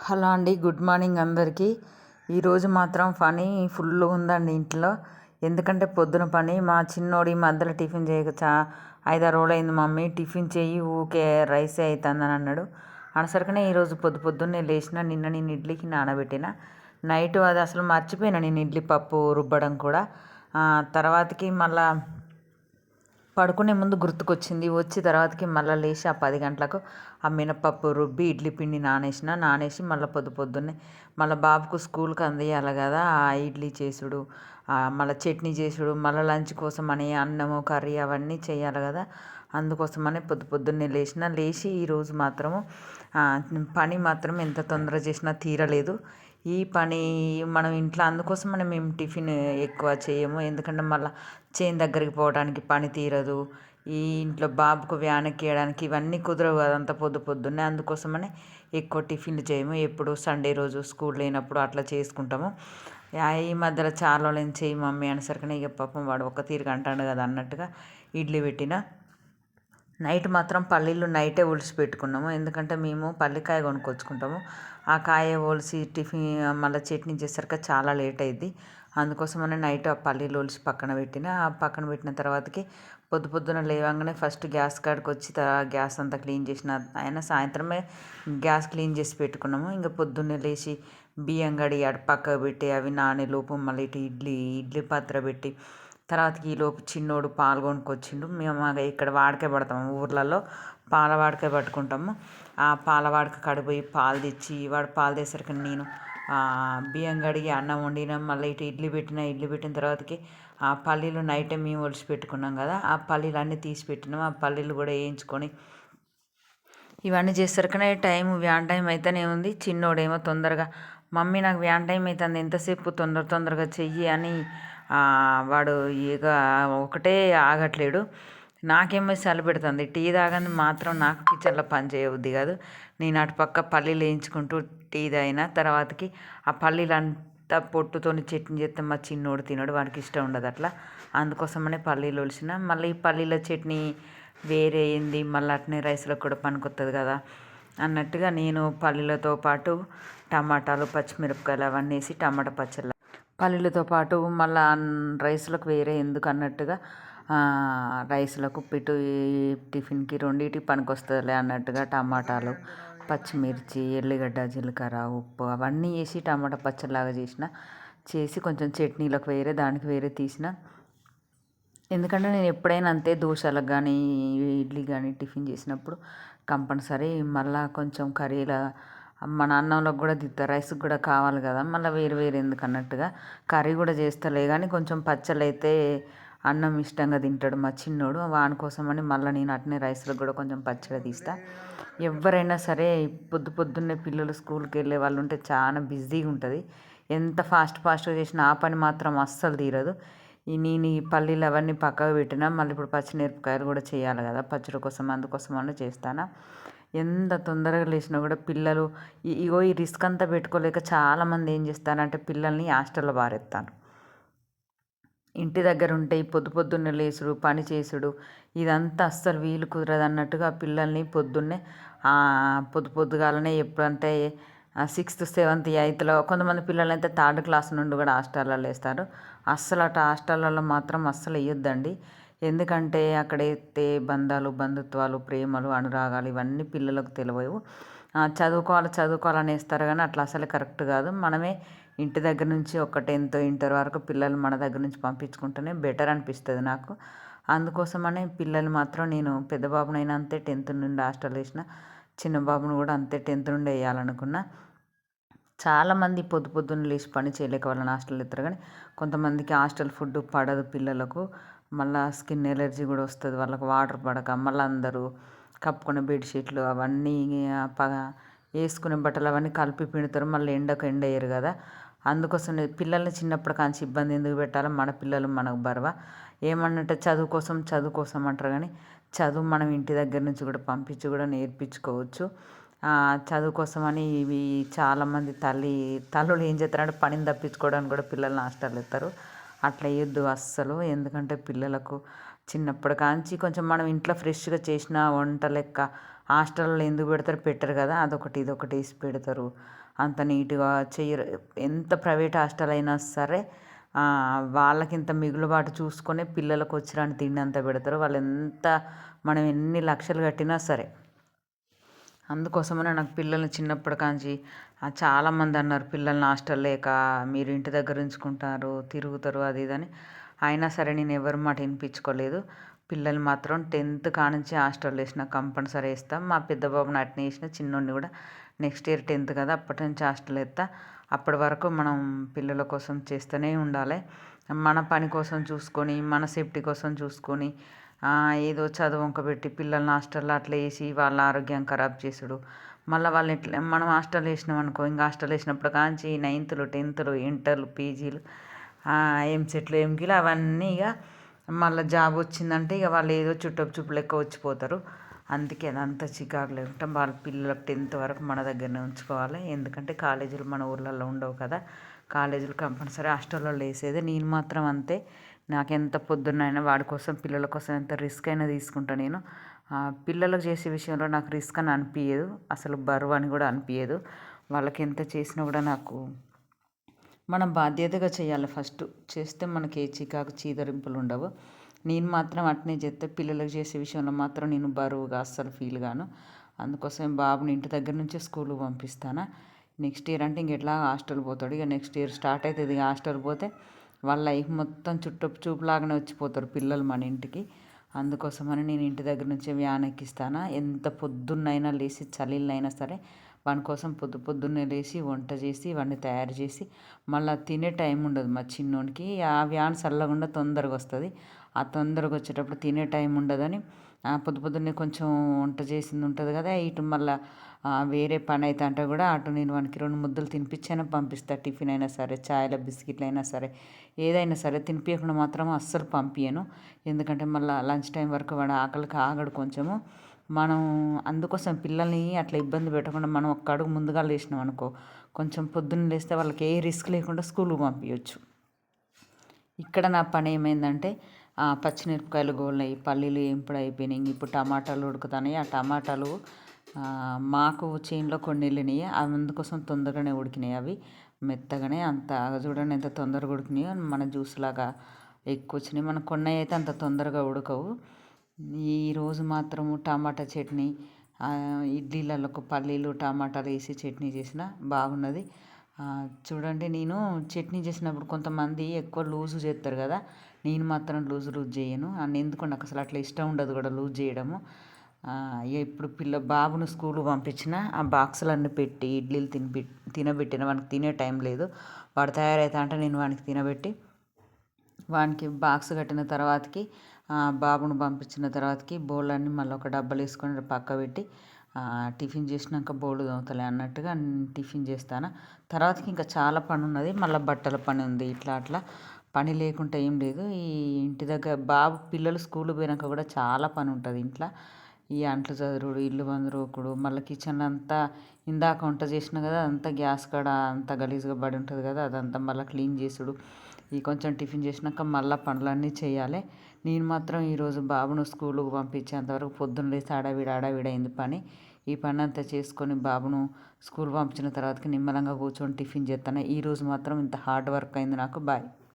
Hello అండి, good morning అందరికీ. ఈరోజు మాత్రం పని ఫుల్ ఉందండి ఇంట్లో. ఎందుకంటే పొద్దున పని మా చిన్నోడి మధ్యలో టిఫిన్ చేయక 5-6 రోజులు అయింది. మమ్మీ టిఫిన్ చేయి, ఊకే రైసే అవుతుందని అన్నాడు. అనసరికనే ఈరోజు పొద్దున్నే లేచిన. నేను ఇడ్లీకి నానబెట్టిన. నైట్ అది అసలు మర్చిపోయినా, నేను ఇడ్లీ పప్పు రుబ్బడం కూడా. తర్వాతకి మళ్ళా పడుకునే ముందు గుర్తుకొచ్చింది. వచ్చి తర్వాతకి మళ్ళీ లేచి ఆ 10 గంటలకు ఆ మినపప్పు రుబ్బి ఇడ్లీ పిండి నానేసి మళ్ళీ పొద్దున్నే మళ్ళీ బాబుకు స్కూల్కి అందియాలి కదా. ఆ ఇడ్లీ చేసుడు, మళ్ళీ చట్నీ చేసుడు, మళ్ళీ లంచ్ కోసం అని అన్నము కర్రీ అవన్నీ చేయాలి కదా. అందుకోసమని పొద్దున్నే లేచి ఈరోజు మాత్రము పని మాత్రం ఎంత తొందర చేసినా తీరలేదు. ఈ పని మనం ఇంట్లో అందుకోసమని మేము టిఫిన్ ఎక్కువ చేయము. ఎందుకంటే మళ్ళీ చేను దగ్గరికి పోవడానికి పని తీరదు. ఈ ఇంట్లో బాబుకు వ్యాన్ ఎక్కియడానికి ఇవన్నీ కుదరవు కదా అంత పొద్దున్నే. అందుకోసమని ఎక్కువ టిఫిన్లు చేయము. ఎప్పుడు సండే రోజు స్కూల్ లేనప్పుడు అట్లా చేసుకుంటాము. ఈ మధ్యలో చాలా రోజులు చేయి మమ్మీ అనేసరికి ఇక పాపం వాడు ఒక తీరుగా అంటాడు కదా అన్నట్టుగా ఇడ్లీ పెట్టిన. నైట్ మాత్రం పల్లీలు నైటే ఒలిచి పెట్టుకున్నాము. ఎందుకంటే మేము పల్లికాయ కొనుక్కొచ్చుకుంటాము. ఆ కాయ ఒలిచి టిఫిన్ మళ్ళీ చట్నీ చేసరికి చాలా లేట్ అయింది. అందుకోసమని నైట్ ఆ పల్లీలు ఒలిచి పక్కన పెట్టిన తర్వాతకి పొద్దున లేవగానే ఫస్ట్ గ్యాస్ కాడికి వచ్చి గ్యాస్ అంతా క్లీన్ చేసిన. ఆయన సాయంత్రమే గ్యాస్ క్లీన్ చేసి పెట్టుకున్నాము. ఇంకా పొద్దున్నే లేచి బియ్యం కడిగి పక్కకు పెట్టి అవి నానే లోపు మళ్ళీ ఇటు ఇడ్లీ పాత్ర పెట్టి తర్వాతకి ఈలోపు చిన్నోడు పాలు కొనుక్కొచ్చిండు. మేము ఇక్కడ వాడకే పడతాము, ఊర్లలో పాల వాడకే పట్టుకుంటాము. ఆ పాల వాడక కడిపోయి పాలు తెచ్చి వాడు పాలు తెసరికి నేను బియ్యం కడిగి అన్నం వండిన. మళ్ళీ ఇటు ఇడ్లీ పెట్టిన తర్వాతకి ఆ పల్లీలు నైటే మేము ఒలిచి పెట్టుకున్నాం కదా. ఆ పల్లీలు అన్నీ తీసి పెట్టినాం. ఆ పల్లీలు కూడా వేయించుకొని ఇవన్నీ చేసరికనే వ్యాన్ టైం అయితేనే ఉంది. చిన్నోడేమో తొందరగా మమ్మీ నాకు వ్యాన్ టైం అవుతుంది, ఎంతసేపు తొందరగా చెయ్యి అని వాడు ఇక ఒకటే ఆగట్లేడు. నాకేమో చలి పెడుతుంది. టీ తాగని మాత్రం నాకు కిచెన్లో పని చేయబుద్ది కాదు. నేను అటు పక్క పల్లీలు వేయించుకుంటూ టీ తాగిన. తర్వాతకి ఆ పల్లీలు అంతా పొట్టుతోని చట్నీ చేస్తే మా చిన్నోడు తినడు, వాడికి ఇష్టం ఉండదు అట్లా. అందుకోసమనే పల్లీలు ఒలిసిన. మళ్ళీ ఈ పల్లీల చట్నీ వేరే అయింది, మళ్ళీ అట్నే రైస్లో కూడా పనికొస్తుంది కదా అన్నట్టుగా నేను పల్లీలతో పాటు టమాటాలు పచ్చిమిరపకాయలు అవన్నీ వేసి టమాటా పచ్చళ్ళ పల్లీలతో పాటు మళ్ళీ రైస్లకు వేరే ఎందుకు అన్నట్టుగా రైస్లకు పిటు టిఫిన్కి రెండింటికి పనికొస్తుందిలే అన్నట్టుగా టమాటాలు పచ్చిమిర్చి ఎల్లిగడ్డ జీలకర్ర ఉప్పు అవన్నీ వేసి టమాటా పచ్చడిలాగా చేసి కొంచెం చట్నీలకు వేరే దానికి వేరే తీసిన. ఎందుకంటే నేను ఎప్పుడైనా అంతే దోశలకు కానీ ఇడ్లీ కానీ టిఫిన్ చేసినప్పుడు కంపల్సరీ మళ్ళీ కొంచెం కర్రీలా మన అన్నంలోకి కూడా తిత్తా, రైస్కి కూడా కావాలి కదా. మళ్ళీ వేరు ఎందుకు అన్నట్టుగా కర్రీ కూడా చేస్తలే కానీ కొంచెం పచ్చళ్ళు అయితే అన్నం ఇష్టంగా తింటాడు మా చిన్నోడు. వాని కోసమని మళ్ళీ నేను అట్నే రైస్లో కూడా కొంచెం పచ్చడి తీస్తా. ఎవరైనా సరే పొద్దున్నే పిల్లలు స్కూల్కి వెళ్ళే వాళ్ళు ఉంటే చాలా బిజీగా ఉంటుంది. ఎంత ఫాస్ట్గా చేసినా ఆ పని మాత్రం అస్సలు తీరదు. నేను ఈ పల్లీలు అవన్నీ పక్కకు పెట్టినా. మళ్ళీ ఇప్పుడు పచ్చిమిరపకాయలు కూడా చేయాలి కదా పచ్చడి కోసం, అందుకోసమని చేస్తాను. ఎంత తొందరగా లేచినా కూడా పిల్లలు ఈ రిస్క్ అంతా పెట్టుకోలేక చాలామంది ఏం చేస్తారంటే పిల్లల్ని హాస్టల్లో పారేస్తాను. ఇంటి దగ్గర ఉంటే ఈ పొద్దున్నే లేచుడు పని చేసుడు ఇదంతా అస్సలు వీలు కుదరదు అన్నట్టుగా పిల్లల్ని పొద్దున్నే పొద్దుగాలనే ఎప్పుడంటే 6th 7th 8thలో కొంతమంది పిల్లలు అయితే 3rd క్లాస్ నుండి కూడా హాస్టల్లో వేస్తారు. అస్సలు అటు హాస్టళ్ళలో మాత్రం అస్సలు వేయొద్దండి. ఎందుకంటే అక్కడ అయితే బంధుత్వాలు ప్రేమలు అనురాగాలు ఇవన్నీ పిల్లలకు తెలియవు. చదువుకోవాలని వేస్తారు కానీ అట్లా అసలు కరెక్ట్ కాదు. మనమే ఇంటి దగ్గర నుంచి ఒక 10th ఇంటర్ వరకు పిల్లలు మన దగ్గర నుంచి పంపించుకుంటేనే బెటర్ అనిపిస్తుంది నాకు. అందుకోసమనే పిల్లలు మాత్రం నేను పెద్ద బాబునైనా అంతే 10th నుండి హాస్టల్ వేసిన, చిన్న బాబును కూడా అంతే 10th నుండి వేయాలనుకున్నా. చాలామంది పొద్దున్న లేచి పని చేయలేక వాళ్ళని హాస్టల్ ఎత్తారు కానీ కొంతమందికి హాస్టల్ ఫుడ్ పడదు పిల్లలకు. మళ్ళీ స్కిన్ ఎలర్జీ కూడా వస్తుంది వాళ్ళకి, వాటర్ పడక. మళ్ళీ అందరూ కప్పుకునే బెడ్షీట్లు అవన్నీ వేసుకునే బట్టలు అవన్నీ కలిపి పిండుతారు. మళ్ళీ ఎండకు వేయరు కదా. అందుకోసం పిల్లల్ని చిన్నప్పటి కాంచి ఇబ్బంది ఎందుకు పెట్టాలి. మన పిల్లలు మనకు బరువా. ఏమన్నట్టే చదువు కోసం అంటారు కానీ చదువు మనం ఇంటి దగ్గర నుంచి కూడా పంపించి కూడా నేర్పించుకోవచ్చు. చదువు కోసమని ఇవి చాలామంది తల్లులు ఏం చేస్తారంటే పనిని తప్పించుకోవడానికి కూడా పిల్లల్ని హాస్టల్ ఎత్తారు. అట్లా వేయొద్దు అస్సలు. ఎందుకంటే పిల్లలకు చిన్నప్పటి కాంచి కొంచెం మనం ఇంట్లో ఫ్రెష్గా చేసిన వంట లెక్క హాస్టల్లో ఎందుకు పెడతారు, పెట్టరు కదా, అదొకటి ఇదొకటి వేసి పెడతారు. అంత నీట్గా చెయ్యరు. ఎంత ప్రైవేట్ హాస్టల్ అయినా సరే వాళ్ళకింత మిగులుబాటు చూసుకొని పిల్లలకు వచ్చిరాని తిండి అంతా పెడతారు. వాళ్ళు ఎంత మనం ఎన్ని లక్షలు కట్టినా సరే. అందుకోసమనే నాకు పిల్లల్ని చిన్నప్పటి కాంచి చాలామంది అన్నారు, పిల్లల్ని హాస్టల్ లేక మీరు ఇంటి దగ్గర ఉంచుకుంటారు, తిరుగుతారు, అది ఇదని. అయినా సరే నేను ఎవరి మాట వినిపించుకోలేదు. పిల్లలు మాత్రం 10th కానుంచి హాస్టల్లో వేసిన, కంపల్సరీ వేస్తాం. మా పెద్ద బాబుని అట్నే వేసిన, చిన్నోడిని కూడా నెక్స్ట్ ఇయర్ 10th కదా, అప్పటి నుంచి హాస్టల్ వేస్తా. అప్పటి వరకు మనం పిల్లల కోసం చేస్తూనే ఉండాలి. మన పని కోసం చూసుకొని, మన సేఫ్టీ కోసం చూసుకొని ఏదో చదువు వంకబెట్టి పిల్లల్ని హాస్టల్లో అట్లా వేసి వాళ్ళ ఆరోగ్యం ఖరాబ్ చేసుడు. మళ్ళీ వాళ్ళు ఎట్లా మనం హాస్టల్ వేసినాం అనుకో, ఇంకా హాస్టల్ వేసినప్పుడు కాంచి 9th 10th ఇంటర్లు పీజీలు ఎంసెట్లు ఎంకీలు అవన్నీ ఇక మళ్ళీ జాబ్ వచ్చిందంటే ఇక వాళ్ళు ఏదో చూపు లెక్క వచ్చిపోతారు. అందుకే అదంతా చికాకు లేకుండా వాళ్ళ పిల్లలకు 10th వరకు మన దగ్గరనే ఉంచుకోవాలి. ఎందుకంటే కాలేజీలు మన ఊర్లలో ఉండవు కదా, కాలేజీలు కంపల్సరీ హాస్టల్లో వేసేది. నేను మాత్రం అంతే, నాకెంత పొద్దున్నైనా వాడి కోసం పిల్లల కోసం ఎంత రిస్క్ అయినా తీసుకుంటా నేను. పిల్లలకు చేసే విషయంలో నాకు రిస్క్ అని అనిపించదు, అసలు బరువు అని కూడా అనిపించదు. వాళ్ళకి ఎంత చేసినా కూడా నాకు మనం బాధ్యతగా చేయాలి. ఫస్ట్ చేస్తే మనకి ఏ చికాకు చీదరింపులు ఉండవు. నేను మాత్రం అట్నే చేస్తే పిల్లలకు చేసే విషయంలో మాత్రం నేను బరువుగా అస్సలు ఫీల్ గాను. అందుకోసం బాబుని ఇంటి దగ్గర నుంచే స్కూల్కి పంపిస్తాను. నెక్స్ట్ ఇయర్ అంటే ఇంకెట్లా హాస్టల్ పోతాడు. ఇక నెక్స్ట్ ఇయర్ స్టార్ట్ అవుతుంది. ఇక హాస్టల్ పోతే వాళ్ళ లైఫ్ మొత్తం చూపులాగానే వచ్చిపోతారు పిల్లలు మన ఇంటికి. అందుకోసమని నేను ఇంటి దగ్గర నుంచే వ్యాన్ ఎక్కిస్తాను. ఎంత పొద్దున్నైనా లేచి చలిలైనా సరే వాని కోసం పొద్దున్నే లేచి వంట చేసి వాడిని తయారు చేసి మళ్ళీ తినే టైం ఉండదు మా చిన్నోనికి. ఆ వ్యాన్ చల్లకుండా తొందరగా వస్తుంది. ఆ తొందరగా వచ్చేటప్పుడు తినే టైం ఉండదని పొద్దున్నే కొంచెం వంట చేసింది ఉంటుంది కదా, ఇటు మళ్ళీ వేరే పని అయితే అంటే కూడా అటు నేను వానికి 2 ముద్దలు తినిపించైనా పంపిస్తాను. టిఫిన్ అయినా సరే, చాయ్లో బిస్కెట్లు అయినా సరే, ఏదైనా సరే తినిపించకుండా మాత్రం అస్సలు పంపించను. ఎందుకంటే మళ్ళీ లంచ్ టైం వరకు వాడు ఆకలికి ఆగడు కొంచెము. మనం అందుకోసం పిల్లల్ని అట్లా ఇబ్బంది పెట్టకుండా మనం ఒక్క అడుగు ముందుగా లేచినాం అనుకో, కొంచెం పొద్దున్న లేస్తే వాళ్ళకి ఏ రిస్క్ లేకుండా స్కూల్కి పంపించవచ్చు. ఇక్కడ నా పని ఏమైందంటే పచ్చిమిరపకాయలు గోలినాయి, పల్లీలు ఏంపుడు అయిపోయినాయి, ఇప్పుడు టమాటాలు ఉడుకుతున్నాయి. ఆ టమాటాలు మాకు చేనులో కొన్ని వెళ్ళినాయి, అందుకోసం తొందరగానే ఉడికినాయి. అవి మెత్తగానే అంత చూడండి ఎంత తొందరగా ఉడికినాయో. మన జ్యూస్ లాగా ఎక్కువ వచ్చినాయి. మన కొన్ని అయితే అంత తొందరగా ఉడకవు. ఈరోజు మాత్రము టమాటా చట్నీ, ఇడ్లీలకు పల్లీలు టమాటాలు వేసి చట్నీ చేసిన బాగున్నది. చూడండి, నేను చట్నీ చేసినప్పుడు కొంతమంది ఎక్కువ లూజు చేస్తారు కదా, నేను మాత్రం లూజ్ చేయను. ఎందుకు నాకు అసలు అట్లా ఇష్టం ఉండదు కూడా లూజ్ చేయడము. ఇప్పుడు బాబును స్కూల్కి పంపించిన, ఆ బాక్సులన్నీ పెట్టి ఇడ్లీలు తినబెట్టిన. వానికి తినే టైం లేదు. వాడు తయారైతా అంటే నేను వానికి తినబెట్టి వానికి బాక్స్ కట్టిన తర్వాతకి బాబును పంపించిన తర్వాతకి బౌలన్నీ మళ్ళీ ఒక డబ్బాలు వేసుకొని పక్క పెట్టి టిఫిన్ చేసినాక బౌలు తోముతలే అన్నట్టుగా టిఫిన్ చేస్తాను. తర్వాతకి ఇంకా చాలా పని ఉన్నది, మళ్ళీ బట్టల పని ఉంది. ఇట్లా అట్లా పని లేకుండా ఏం లేదు. ఈ ఇంటి దగ్గర బాబు పిల్లలు స్కూల్కి పోయినాక కూడా చాలా పని ఉంటుంది ఇంట్లో. ఈ అంట్లు చదురుడు, ఇల్లు బందురోకుడు, మళ్ళీ కిచెన్ అంతా ఇందాక వంట చేసిన కదా, అదంతా గ్యాస్ కాడ అంతా గలీజ్గా పడి ఉంటుంది కదా, అదంతా మళ్ళీ క్లీన్ చేసుడు. ఈ కొంచెం టిఫిన్ చేసినాక మళ్ళీ పనులన్నీ చేయాలి. నేను మాత్రం ఈరోజు బాబును స్కూల్కి పంపించేంతవరకు పొద్దున్న లేసి ఆడావిడైంది పని. ఈ పని అంతా చేసుకొని బాబును స్కూల్ పంపించిన తర్వాతకి నిమ్మలంగా కూర్చొని టిఫిన్ చేస్తాను. ఈరోజు మాత్రం ఇంత హార్డ్ వర్క్ అయింది నాకు. బాయ్.